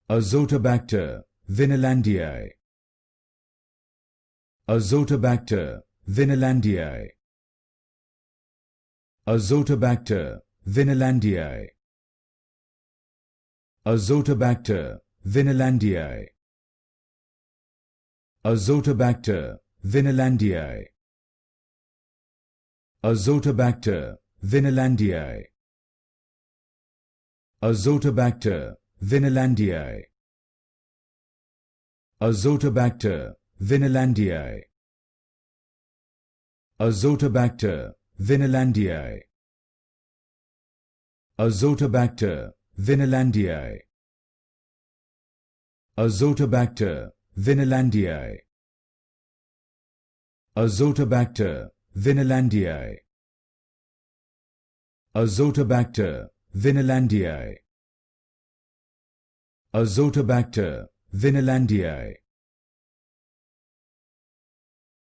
Azotobacter Vinelandii. Azotobacter Vinelandii. Azotobacter Vinelandii. Azotobacter Vinelandii. Azotobacter Vinelandii. Azotobacter Vinelandii. Azotobacter Vinelandii. Azotobacter Vinelandii. Azotobacter Vinelandii. Azotobacter Vinelandii. Azotobacter Vinelandii. Azotobacter Vinelandii. Azotobacter Vinelandii. Azotobacter Vinelandii.